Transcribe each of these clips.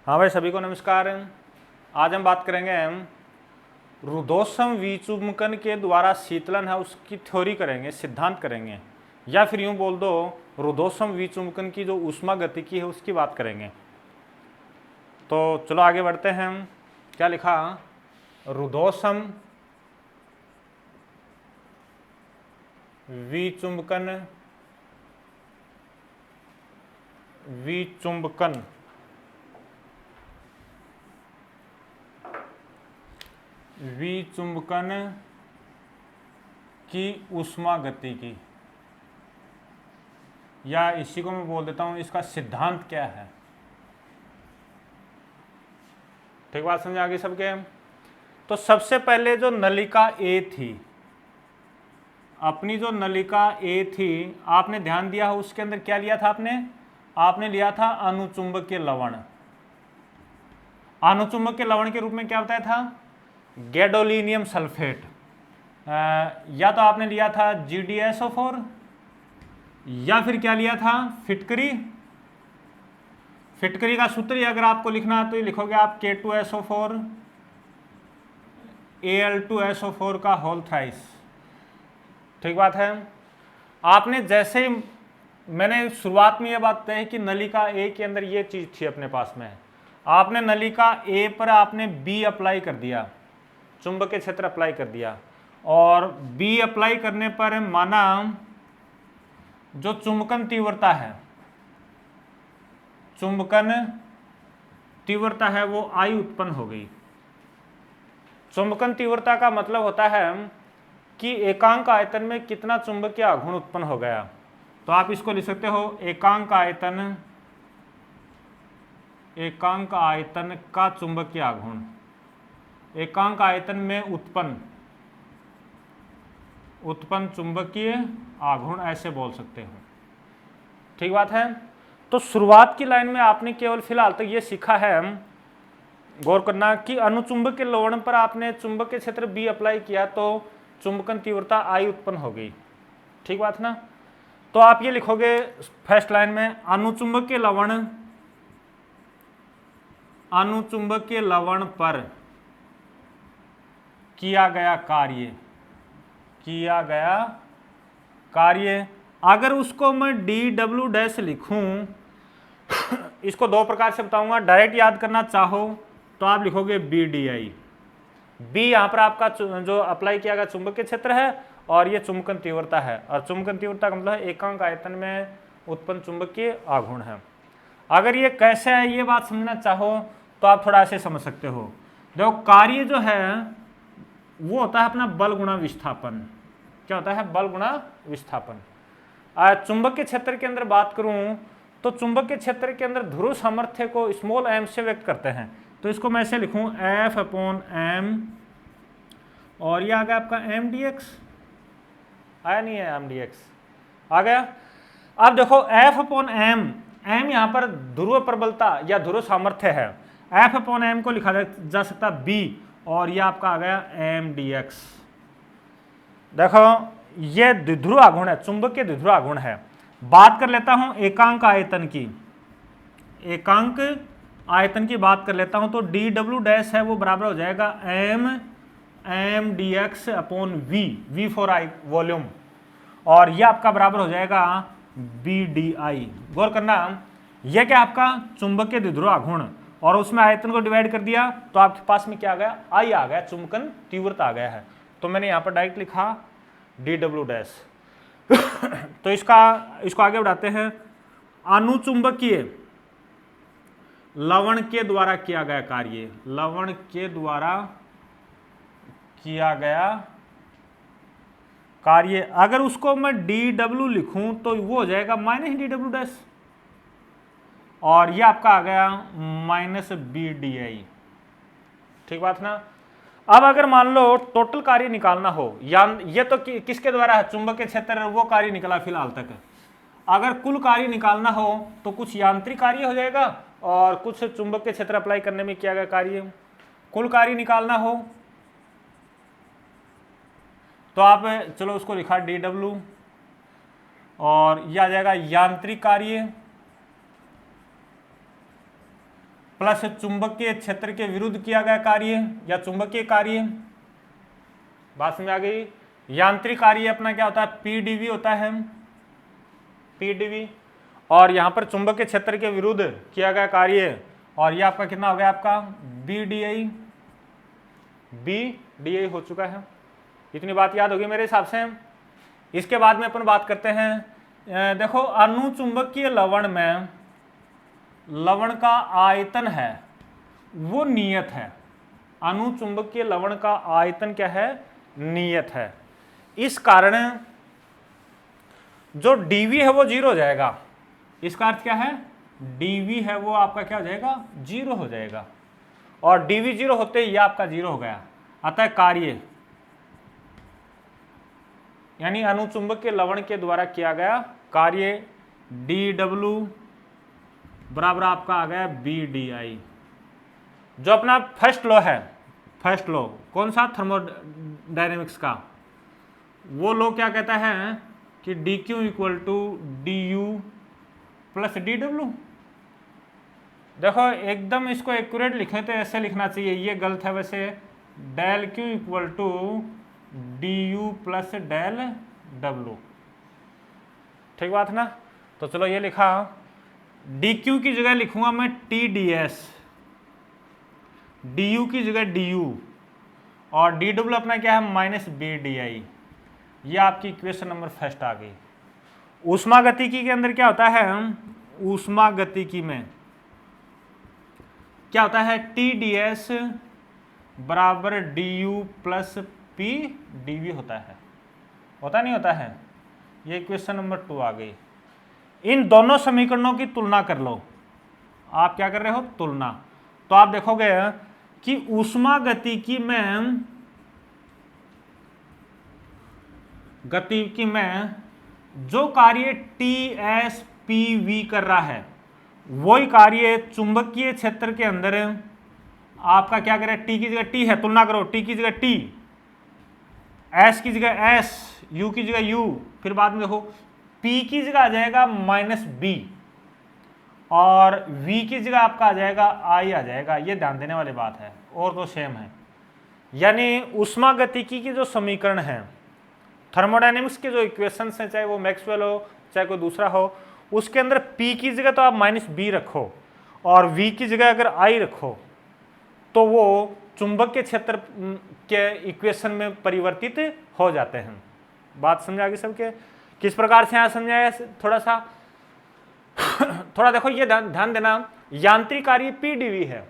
हाँ भाई, सभी को नमस्कार। आज हम बात करेंगे रुद्धोष्म विचुम्बकन के द्वारा शीतलन है उसकी थ्योरी करेंगे, सिद्धांत करेंगे, या फिर यूं बोल दो रुद्धोष्म विचुम्बकन की जो ऊष्मागतिकी है उसकी बात करेंगे। तो चलो आगे बढ़ते हैं। क्या लिखा? रुद्धोष्म विचुम्बकन विचुम्बकन की ऊष्मागतिकी, या इसी को मैं बोल देता हूं इसका सिद्धांत क्या है। ठीक बात समझ आ गई सबके? तो सबसे पहले जो नलिका ए थी, अपनी जो नलिका ए थी, आपने ध्यान दिया हो उसके अंदर क्या लिया था आपने लिया था अनुचुंबकीय लवण। अनुचुंबकीय लवण के रूप में क्या बताया था? Gadolinium sulphate. या तो आपने लिया था GdSO4, या फिर क्या लिया था? फिटकरी। फिटकरी का सूत्र अगर आपको लिखना है तो ये लिखोगे आप K2SO4 Al2SO4 का होल थ्राइस। ठीक बात है। आपने जैसे ही मैंने शुरुआत में ये बात कही कि नलिका ए के अंदर ये चीज थी अपने पास में, आपने नलिका ए पर आपने बी अप्लाई कर दिया, चुंबकीय क्षेत्र अप्लाई कर दिया, और बी अप्लाई करने पर माना जो चुंबकन तीव्रता है, चुंबकन तीव्रता है वो I उत्पन्न हो गई। चुंबकन तीव्रता का मतलब होता है कि एकांक आयतन में कितना चुंबकीय आघूर्ण उत्पन्न हो गया। तो आप इसको लिख सकते हो एकांक आयतन का चुंबकीय आघूर्ण, एकांक आयतन में उत्पन्न चुंबकीय आघूर्ण, ऐसे बोल सकते हो। ठीक बात है। तो शुरुआत की लाइन में आपने केवल फिलहाल तक ये सीखा है, गौर करना कि अनुचुंबकीय लवण पर आपने चुंबकीय क्षेत्र बी अप्लाई किया तो चुंबकन तीव्रता I उत्पन्न हो गई। ठीक बात ना? तो आप ये लिखोगे फर्स्ट लाइन में अनुचुंबकीय लवण पर किया गया कार्य, अगर उसको मैं dW' लिखूं, इसको दो प्रकार से बताऊंगा। डायरेक्ट याद करना चाहो तो आप लिखोगे BdI। बी यहां पर आपका जो अप्लाई किया गया चुंबकीय क्षेत्र है, और ये चुंबकन तीव्रता है, और चुंबकन तीव्रता का मतलब है एकांक आयतन में उत्पन्न चुंबकीय आघूर्ण है। अगर ये कैसे है ये बात समझना चाहो तो आप थोड़ा ऐसे समझ सकते हो। देखो, कार्य जो है वो होता है अपना बल गुणा विस्थापन। क्या होता है? बल गुणा विस्थापन। चुंबकीय क्षेत्र के अंदर बात करूं तो चुंबकीय क्षेत्र के अंदर ध्रुव सामर्थ्य को स्मॉल m से व्यक्त करते हैं। तो इसको मैं ऐसे लिखूं F/m, और ये आ गया आपका mdx। आया नहीं है? mdx आ गया। अब देखो F/m, m यहां पर ध्रुव प्रबलता या ध्रुव सामर्थ्य है। F/m को लिखा जा सकता b, और ये आपका आ गया mdx। देखो, ये द्विध्रुव आघूर्ण है, चुंबकीय द्विध्रुव आघूर्ण है। बात कर लेता हूं एकांक आयतन की, एकांक आयतन की बात कर लेता हूं तो dW' है वो बराबर हो जाएगा mdx/v, v for I volume, और ये आपका बराबर हो जाएगा BdI। गौर करना, यह क्या आपका चुंबकीय द्विध्रुव आघूर्ण, और उसमें आयतन को डिवाइड कर दिया तो आपके पास में क्या आ गया? I आ गया, चुंबकन तीव्रता आ गया है। तो मैंने यहां पर डायरेक्ट लिखा dW'। तो इसको आगे बढ़ाते हैं। अनुचुंबकीय लवण के द्वारा किया गया कार्य, लवण के द्वारा किया गया कार्य, अगर उसको मैं dW लिखूं तो वो हो जाएगा -dW', और ये आपका आ गया -BdI। ठीक बात ना? अब अगर मान लो टोटल कार्य निकालना हो, या ये तो किसके द्वारा है? चुंबकीय क्षेत्र, वो कार्य निकला फिलहाल तक। अगर कुल कार्य निकालना हो तो कुछ यांत्रिक कार्य हो जाएगा और कुछ चुंबकीय क्षेत्र अप्लाई करने में किया गया कार्य। कुल कार्य निकालना हो तो आप चलो उसको लिखा dW, और यह आ जाएगा यांत्रिक कार्य, प्लस चुंबकीय क्षेत्र के विरुद्ध किया गया कार्य या चुंबकीय कार्य। बात समझ आ गई। यांत्रिक कार्य अपना क्या होता है, पीडीवी होता है, पीडीवी। और यहां पर चुंबकीय क्षेत्र के विरुद्ध किया गया कार्य, और ये आपका कितना हो गया, आपका बीडीआई, बीडीआई हो चुका है। इतनी बात याद होगी मेरे हिसाब से। इसके बाद में अपन बात करते हैं, देखो अनुचुंबकीय लवण में लवण का आयतन है वो नियत है। अनुचुंबकीय लवण का आयतन क्या है, नियत है। इस कारण जो डीवी है वो जीरो हो जाएगा। इसका अर्थ क्या है, डीवी है वो आपका क्या हो जाएगा, जीरो हो जाएगा। और डीवी जीरो होते ही ये आपका जीरो हो गया। अतः कार्य यानी अनुचुंबकीय लवण के द्वारा किया गया कार्य डी डब्ल्यू बराबर आपका आ गया बी डी आई। जो अपना फर्स्ट लॉ है, फर्स्ट लॉ कौन सा, थर्मोडायनेमिक्स का, वो लॉ क्या कहता है कि D Q equal to D U plus D W. देखो एकदम इसको एक्यूरेट लिखें तो ऐसे लिखना चाहिए, ये गलत है वैसे, del Q equal to D U plus del W. ठीक बात है ना। तो चलो ये लिखा, डी क्यू की जगह लिखूंगा मैं T D S, D you की जगह डी यू, और डी डब्ल्यू अपना क्या है, माइनस बी डी आई। ये आपकी इक्वेशन नंबर फर्स्ट आ गई। ऊष्मागतिकी के अंदर क्या होता है, ऊष्मागतिकी में क्या होता है, टी डी एस बराबर D U plus P D V होता है, होता नहीं होता है। ये इक्वेशन नंबर 2 आ गई। इन दोनों समीकरणों की तुलना कर लो। आप क्या कर रहे हो, तुलना। तो आप देखोगे कि ऊष्मागतिकी में, गतिकी में जो कार्य टी एस पी वी कर रहा है वही कार्य चुंबकीय क्षेत्र के अंदर आपका क्या करे, टी की जगह टी है, तुलना करो, टी की जगह टी, एस की जगह एस, यू की जगह यू, फिर बाद में देखो पी की जगह आ जाएगा माइनस बी, और वी की जगह आपका आ जाएगा आई आ जाएगा। ये ध्यान देने वाली बात है, और तो सेम है। यानी ऊष्मागतिकी की जो समीकरण है, थर्मोडायनेमिक्स के जो इक्वेशंस हैं, चाहे वो मैक्सवेल हो चाहे कोई दूसरा हो, उसके अंदर P की जगह तो आप माइनस बी रखो और V की जगह अगर I रखो तो वो चुंबक के क्षेत्र के इक्वेशन में परिवर्तित हो जाते हैं। बात समझा गई सबके? किस प्रकार से यहाँ समझाया, थोड़ा सा थोड़ा देखो, ये ध्यान देना, यांत्रिक कार्य PdV है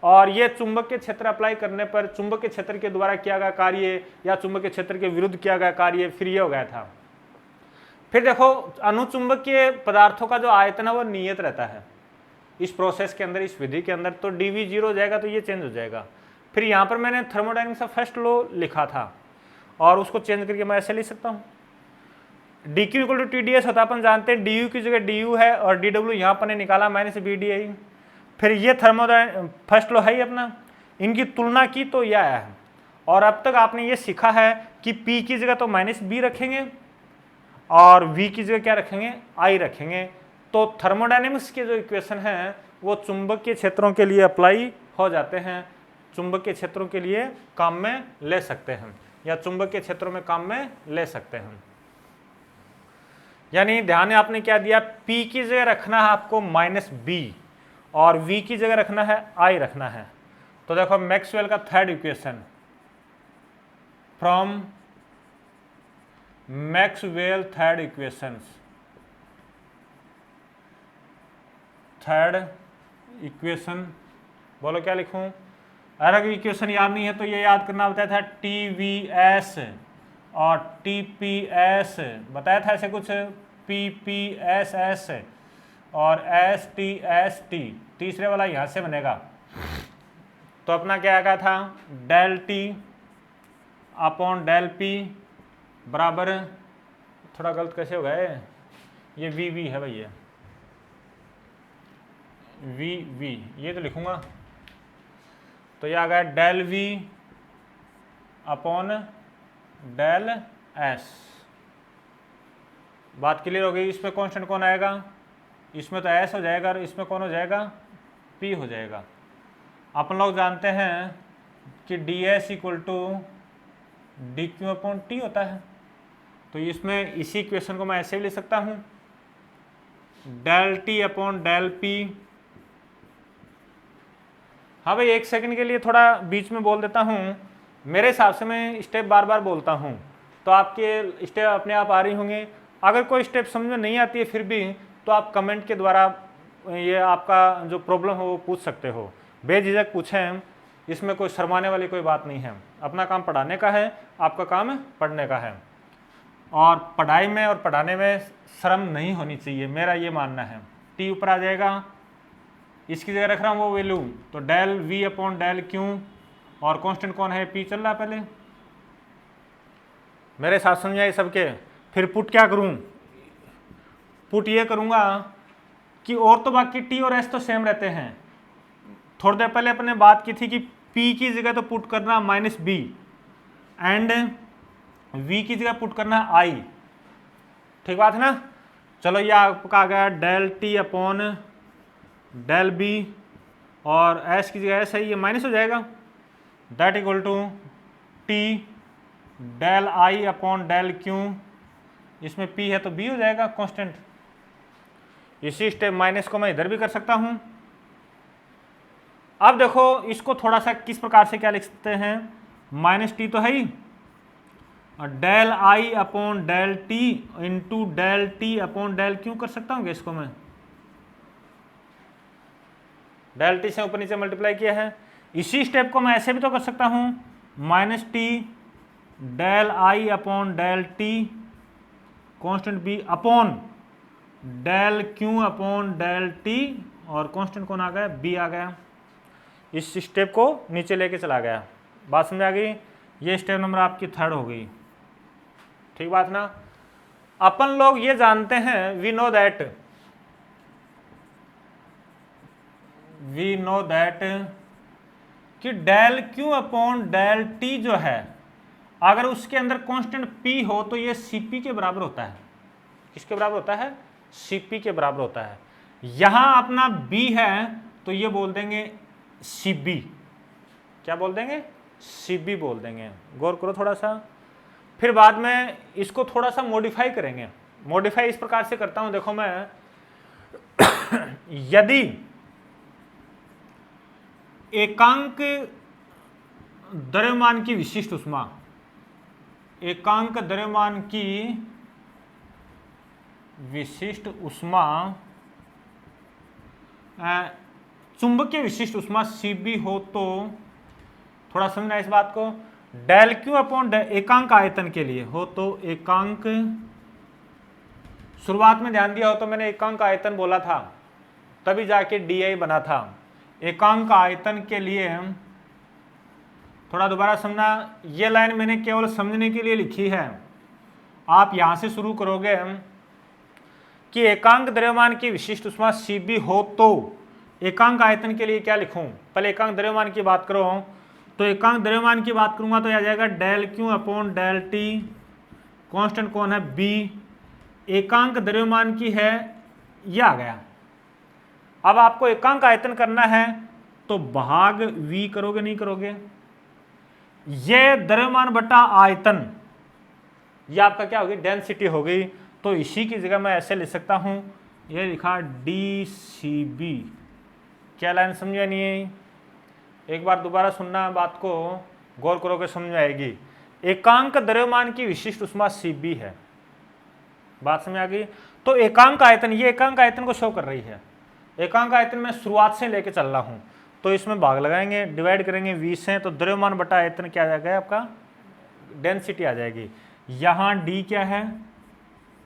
और ये चुंबक के क्षेत्र अप्लाई करने पर चुंबक के क्षेत्र के द्वारा किया गया कार्य या चुंबक के क्षेत्र के विरुद्ध किया गया कार्य फिर ये हो गया था। फिर देखो अनुचुंबकीय पदार्थों का जो आयतन है वो नियत रहता है इस प्रोसेस के अंदर, इस विधि के अंदर, तो dV जीरो हो जाएगा तो ये चेंज हो जाएगा। फिर यहाँ पर मैंने थर्मोडायनेमिक्स का फर्स्ट लॉ लिखा था और उसको चेंज करके मैं ऐसे लिख सकता हूँ, dQ इक्वल टू TdS होता है, अपन जानते हैं du की जगह du है और dW यहाँ पर ने निकाला माइनस BDI। फिर ये फर्स्ट लॉ है ही अपना, इनकी तुलना की तो यह आया है। और अब तक आपने ये सीखा है कि P की जगह तो माइनस बी रखेंगे और V की जगह क्या रखेंगे, I रखेंगे। तो थर्मोडायनेमिक्स के जो इक्वेशन हैं वो चुंबकीय क्षेत्रों के लिए अप्लाई हो जाते हैं, चुंबकीय क्षेत्रों के लिए काम में ले सकते हैं या चुंबकीय क्षेत्रों में काम में ले सकते हैं। यानी ध्यान है आपने क्या दिया, P की जगह रखना है आपको माइनस बी और V की जगह रखना है I रखना है। तो देखो मैक्सवेल का third equation, from Maxwell third equations, third equation, बोलो क्या लिखूं? अगर इक्वेशन याद नहीं है तो ये याद करना बताया था, TVS और TPS बताया था, ऐसे कुछ PPSS और STST, तीसरे वाला यहाँ से बनेगा। तो अपना क्या आया था, del T upon del P बराबर, थोड़ा गलत कैसे हो गया ये VV है भैया, VV ये तो लिखूंगा, तो ये आ गया del V upon del S। बात क्लियर हो गई? इसमें कांस्टेंट कौन आएगा, इसमें तो S हो जाएगा और इसमें कौन हो जाएगा, P हो जाएगा। अपन लोग जानते हैं कि D S equal to D Q upon T होता है। तो इसमें इसी इक्वेशन को मैं ऐसे भी लिख सकता हूँ, del T upon del P. हाँ भाई, एक सेकंड के लिए थोड़ा बीच में बोल देता हूँ। मेरे हिसाब से मैं स्टेप बार बार बोलता हूँ तो आपके स्टेप अपने आप आ रही होंगे। अगर कोई स्टेप समझ में नहीं आती है फिर भी, तो आप कमेंट के द्वारा ये आपका जो प्रॉब्लम हो वो पूछ सकते हो, बेझिझक पूछें। इसमें कोई शर्माने वाली कोई बात नहीं है। अपना काम पढ़ाने का है, आपका काम पढ़ने का है, और पढ़ाई में और पढ़ाने में शर्म नहीं होनी चाहिए, मेरा ये मानना है। टी ऊपर आ जाएगा, इसकी जगह रख रहा हूँ वो वैल्यू, तो del V upon del Q, और कांस्टेंट कौन है, पी चल रहा है पहले। मेरे साथ समझाइए सबके। फिर पुट क्या करूँ, पुट ये करूँगा कि और तो बाकी टी और एस तो सेम रहते हैं। थोड़ी देर पहले अपने बात की थी कि पी की जगह तो पुट करना माइनस बी, एंड वी की जगह पुट करना आई। ठीक बात है ना। चलो ये आपका आ गया del T upon del B, और एस की जगह एस है, ये माइनस हो जाएगा, that equal to T del I upon del Q. इसमें पी है तो बी हो जाएगा कांस्टेंट। इसी स्टेप माइनस को मैं इधर भी कर सकता हूं। अब देखो इसको थोड़ा सा किस प्रकार से क्या लिख सकते हैं, माइनस टी तो है ही, del I upon del T into del T upon del Q कर सकता हूँ इसको मैं। डेल टी से ऊपर नीचे मल्टीप्लाई किया है। इसी स्टेप को मैं ऐसे भी तो कर सकता हूँ, minus T del I upon del T constant B upon del Q upon del T, और कांस्टेंट कौन आ गया, बी आ गया। इस स्टेप को नीचे लेके चला गया। बात समझ आ गई। ये स्टेप नंबर आपकी थर्ड हो गई। ठीक बात ना। अपन लोग ये जानते हैं, वी नो दैट कि del Q upon del T जो है, अगर उसके अंदर कांस्टेंट पी हो तो ये सीपी के बराबर होता है। किसके बराबर होता है, सीपी के बराबर होता है। यहां अपना बी है तो ये बोल देंगे सीबी। क्या बोल देंगे, सीबी बोल देंगे। गौर करो थोड़ा सा। फिर बाद में इसको थोड़ा सा मॉडिफाई करेंगे। मॉडिफाई इस प्रकार से करता हूं, देखो मैं यदि एकांक द्रव्यमान की विशिष्ट ऊष्मा, एकांक द्रव्यमान की विशिष्ट ऊष्मा, चुंबकीय विशिष्ट ऊष्मा Cb हो तो, थोड़ा समझना इस बात को, डेल क्यू अपॉन एकांक आयतन के लिए हो तो एकांक, शुरुआत में ध्यान दिया हो तो मैंने एकांक आयतन बोला था, तभी जाके डी बना था। एकांक आयतन के लिए थोड़ा दोबारा समझना, ये लाइन मैंने केवल समझने के लिए लिखी है। आप यहां से शुरू करोगे कि एकांक द्रव्यमान की विशिष्ट ऊष्मा Cb हो तो एकांक आयतन के लिए क्या लिखूं। पहले एकांक द्रव्यमान की बात करो, तो एकांक द्रव्यमान की बात करूंगा तो आ जाएगा del Q upon del T, constant कौन है, बी। एकांक द्रव्यमान की है, ये आ गया। अब आपको एकांक आयतन करना है तो भाग v करोगे, नहीं करोगे, ये द्रव्यमान बटा आयतन, ये आपका क्या होगी, डेंसिटी हो गई। तो इसी की जगह मैं ऐसे लिख सकता हूं, ये लिखा dCb। क्या लाइन समझ नहीं है, एक बार दोबारा सुनना बात को, गौर करोगे समझ में आएगी। एकांक द्रव्यमान की विशिष्ट ऊष्मा Cb है, बात समझ आ गई। तो एकांक आयतन, ये एकांक आयतन को शो कर रही है। एकांक आयतन में शुरुआत से लेके चल रहा हूं, तो इसमें भाग लगाएंगे, डिवाइड करेंगे 20 से, तो द्रव्यमान बटा आयतन क्या आ जाएगा आपका, डेंसिटी आ जाएगी। यहां d क्या है,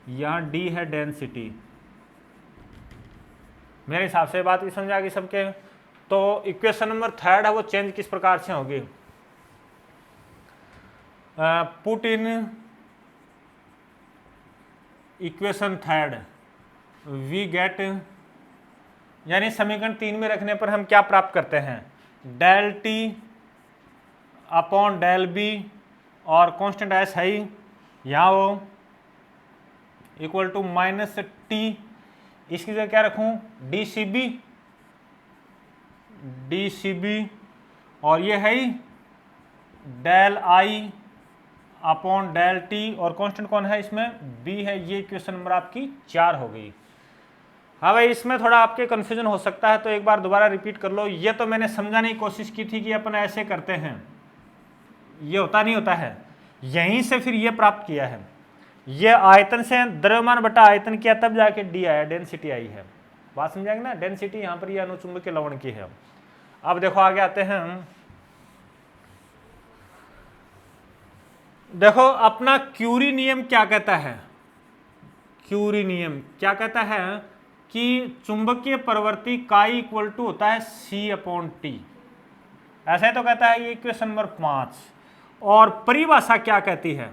यहां d है डेंसिटी। मेरे हिसाब से बात भी समझ आ गई सबके। तो इक्वेशन नंबर थर्ड है वो चेंज किस प्रकार से होगी, put in equation third we get, यानी समीकरण 3 में रखने पर हम क्या प्राप्त करते हैं, del T upon del B, और कांस्टेंट एस है ही यहाँ वो, इक्वल टू माइनस टी, इसकी जगह क्या रखूं, डी सी बी और ये है del I upon del T, और कांस्टेंट कौन है इसमें, बी है। ये इक्वेशन नंबर आपकी 4 हो गई। हाँ भाई, इसमें थोड़ा आपके कन्फ्यूजन हो सकता है, तो एक बार दोबारा रिपीट कर लो। ये तो मैंने समझाने की कोशिश की थी कि अपन ऐसे करते हैं, ये होता नहीं होता है, यहीं से फिर ये प्राप्त किया है। ये आयतन से द्रव्यमान बटा आयतन किया, तब जाके डी आया, डेंसिटी आई है। बात समझाएंगे ना, डेंसिटी यहाँ पर ये अनुचुंबकीय लवण की है। अब देखो आगे आते हैं। देखो अपना क्यूरी नियम क्या कहता है, क्यूरी नियम क्या कहता है कि चुंबकीय प्रवृत्ति काई इक्वल टू होता है सी अपॉन टी, ऐसा ही तो कहता है ये इक्वेशन नंबर 5। और परिभाषा क्या कहती है,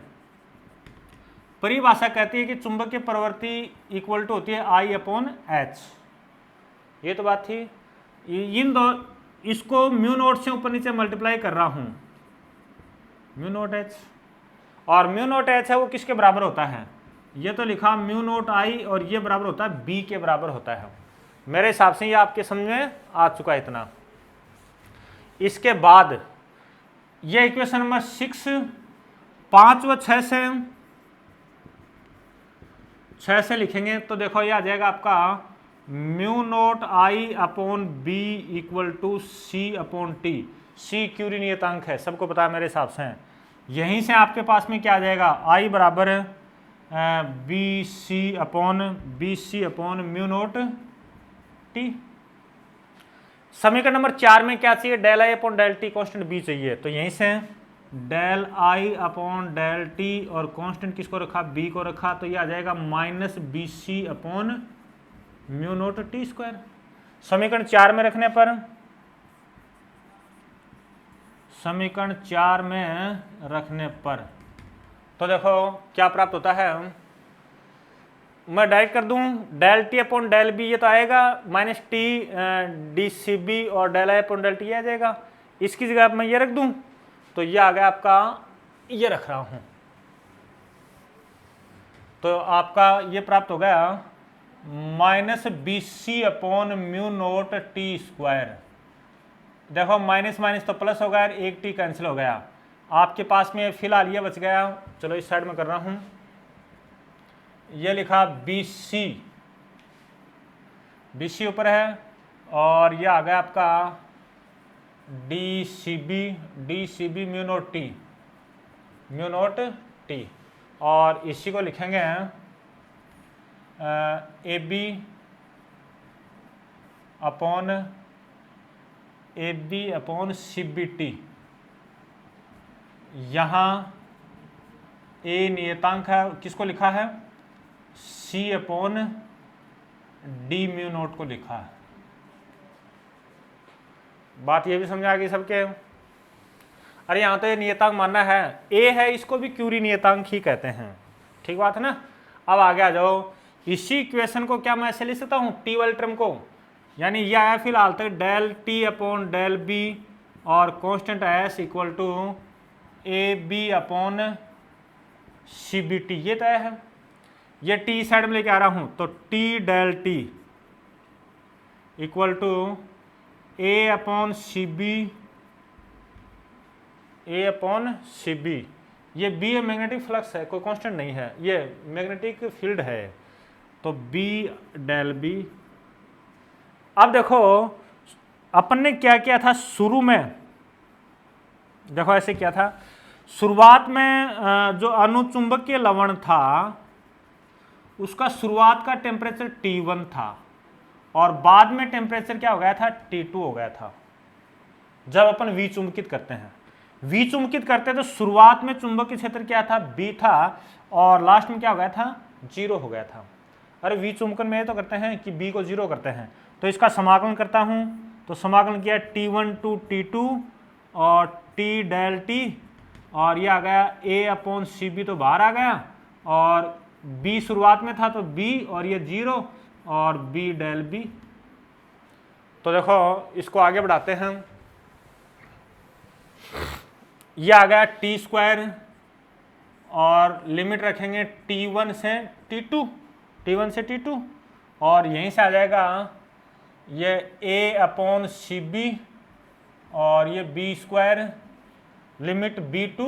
परिभाषा कहती है कि चुंबकीय प्रवृत्ति इक्वल टू होती है आई अपॉन एच। ये तो बात थी। इन दो, इसको म्यू नोट से ऊपर नीचे मल्टीप्लाई कर रहा हूं, म्यू नोट एच, और म्यू नोट एच है वो किसके बराबर होता है, ये तो लिखा म्यू नोट आई, और ये बराबर होता है बी के बराबर होता है। मेरे हिसाब से ये आपके समझ में आ चुका है इतना। इसके बाद ये इक्वेशन नंबर 6, 5 व 6 से लिखेंगे तो देखो ये आ जाएगा आपका mu naught I upon B equal to C upon T. C Curie नियतांक है, सबको पता है मेरे हिसाब से। यहीं से आपके पास में क्या आ जाएगा, आई बराबर B C upon mu naught T. समीकरण नंबर 4 में क्या चाहिए, del I upon del T, constant B चाहिए। तो यहीं से del I upon del T, और कांस्टेंट किसको रखा, बी को रखा, तो ये आ जाएगा minus B C upon mu naught T square. समीकरण 4 में रखने पर, समीकरण 4 में रखने पर तो देखो क्या प्राप्त होता है, मैं डायरेक्ट कर दूं, del T upon del B, ये तो आएगा minus T D C B, और del I upon del T आ जाएगा। इसकी जगह मैं ये रख दूं तो ये आ गया आपका, ये रख रहा हूं, तो आपका ये प्राप्त हो गया minus B C upon mu naught T square. देखो माइनस माइनस तो प्लस हो गया, एक टी कैंसिल हो गया। आपके पास में फिलहाल ये बच गया, चलो इस साइड में कर रहा हूं, ये लिखा बी सी ऊपर है, और ये आ गया आपका D C B mu naught T, और इसी को लिखेंगे A B upon C B T. यहाँ ए नियतांक है, किसको लिखा है, C upon D mu naught को लिखा है। बात ये भी समझ आ गई सबके। अरे यहाँ तो ये नियतांक मानना है, ए है, इसको भी क्यूरी नियतांक ही कहते हैं, ठीक बात है ना। अब आगे आ जाओ, इसी इक्वेशन को क्या मैं ऐसे लिख सकता हूँ, टी वाले टर्म को, यानी ये आया फिलहाल तक del T upon del B, और constant S equal to A B upon C B T, ये तय है। ये टी साइड में लेके आ रहा हूं, तो T del T equal to A upon C B, ये बी मैग्नेटिक फ्लक्स है, कोई कांस्टेंट नहीं है, ये मैग्नेटिक फील्ड है, तो बी डेल बी। अब देखो अपन ने क्या किया था शुरू में, देखो ऐसे किया था, शुरुआत में जो अनुचुंबकीय लवण था उसका शुरुआत का टेम्परेचर T1 था, और बाद में टेम्परेचर क्या हो गया था, T2 हो गया था। जब अपन विचुंबकित करते हैं, विचुंबकित करते तो शुरुआत में चुंबकीय क्षेत्र क्या था, B था, और लास्ट में क्या हो गया था, 0 हो गया था। अरे विचुंबकन में तो करते हैं कि B को 0 करते हैं, तो इसका समाकलन करता हूं, तो समाकलन किया T1 टू T2 और T डेल T, और ये आ गया A अपॉन सी बी, तो बाहर आ गया, और B शुरुआत में था तो B, और ये 0, और B डेल B। तो देखो इसको आगे बढ़ाते हैं, ये आ गया टी स्क्वायर, और लिमिट रखेंगे T1 से T2, और यहीं से आ जाएगा ये A अपॉन सी बी और ये B square limit B to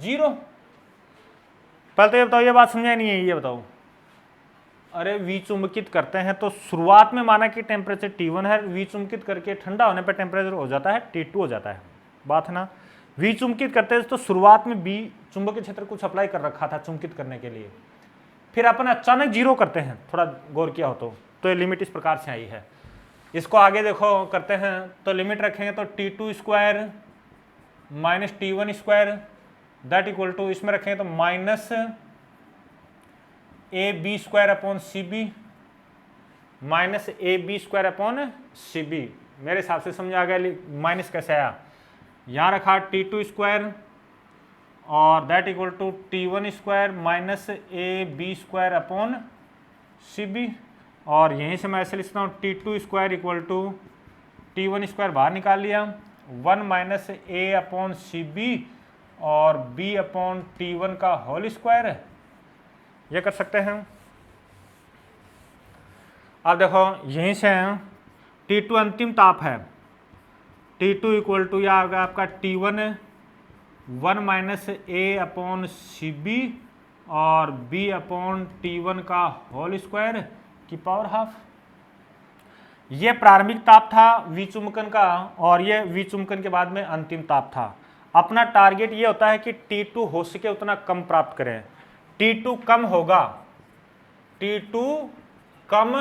0। पहले तो ये बताओ, ये बात समझा नहीं है, ये बताओ। अरे विचुंबकित करते हैं तो शुरुआत में माना कि टेम्परेचर T1 है, विचुंबकित करके ठंडा होने पर टेम्परेचर हो जाता है T2 हो जाता है, बात है ना। विचुंबकित करते हैं तो शुरुआत में बी चुंबकीय क्षेत्र कुछ अप्लाई कर रखा था चुंबकित करने के लिए, फिर अपन अचानक 0 करते हैं, थोड़ा गौर किया हो तो ये लिमिट इस प्रकार से आई है। इसको आगे देखो करते हैं तो लिमिट रखेंगे तो T2 square minus T1 square that equal to, इसमें रखेंगे तो minus A B square upon C B, minus A B square upon C B. मेरे हिसाब से समझ आ गया माइनस कैसे आया। यहाँ रखा T2 स्क्वायर और that equal to T1 square minus A B square upon C B, और यहीं से मैं ऐसे लिखता हूँ T2 square equal to T1 square बाहर निकाल लिया, 1 माइनस ए अपॉन सी बी और b अपॉन T1 का होल स्क्वायर, ये कर सकते हैं। अब देखो यहीं से T2 अंतिम ताप है, T2 इक्वल टू यह होगा आपका T1 1 माइनस ए अपॉन सी बी और b अपॉन T1 का होल स्क्वायर की पावर हाफ। ये प्रारंभिक ताप था विचुंबकन का और ये विचुंबकन के बाद में अंतिम ताप था। अपना टारगेट ये होता है कि T2 हो सके उतना कम प्राप्त करें। T2 कम होगा, T2 कम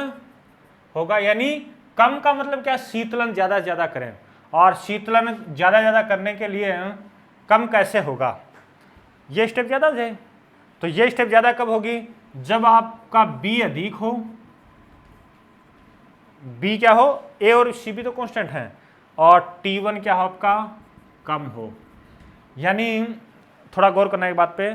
होगा यानी कम का मतलब क्या, शीतलन ज़्यादा से ज़्यादा करें, और शीतलन ज़्यादा ज़्यादा करने के लिए कम कैसे होगा, ये स्टेप ज़्यादा हो जाए। तो ये स्टेप ज़्यादा कब होगी, जब आपका B अधिक हो, B क्या हो, A और CB तो कांस्टेंट हैं, और T1 क्या हो आपका, कम हो। यानी थोड़ा गौर करना एक बात पे,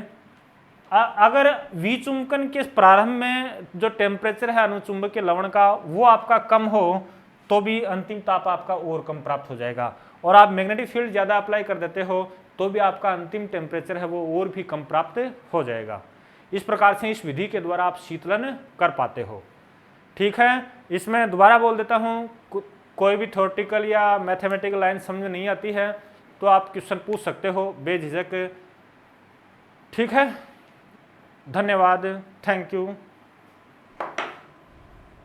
अगर विचुंबकन के प्रारंभ में जो टेम्परेचर है अनुचुंबकीय लवण का वो आपका कम हो तो भी अंतिम ताप आपका और कम प्राप्त हो जाएगा, और आप मैग्नेटिक फील्ड ज़्यादा अप्लाई कर देते हो तो भी आपका अंतिम टेम्परेचर है वो और भी कम प्राप्त हो जाएगा। इस प्रकार से इस विधि के द्वारा आप शीतलन कर पाते हो। ठीक है, इसमें दोबारा बोल देता हूँ, कोई भी थ्योरेटिकल या मैथमेटिकल लाइन समझ नहीं आती है तो आप क्वेश्चन पूछ सकते हो बेझिझक। ठीक है, धन्यवाद, थैंक यू।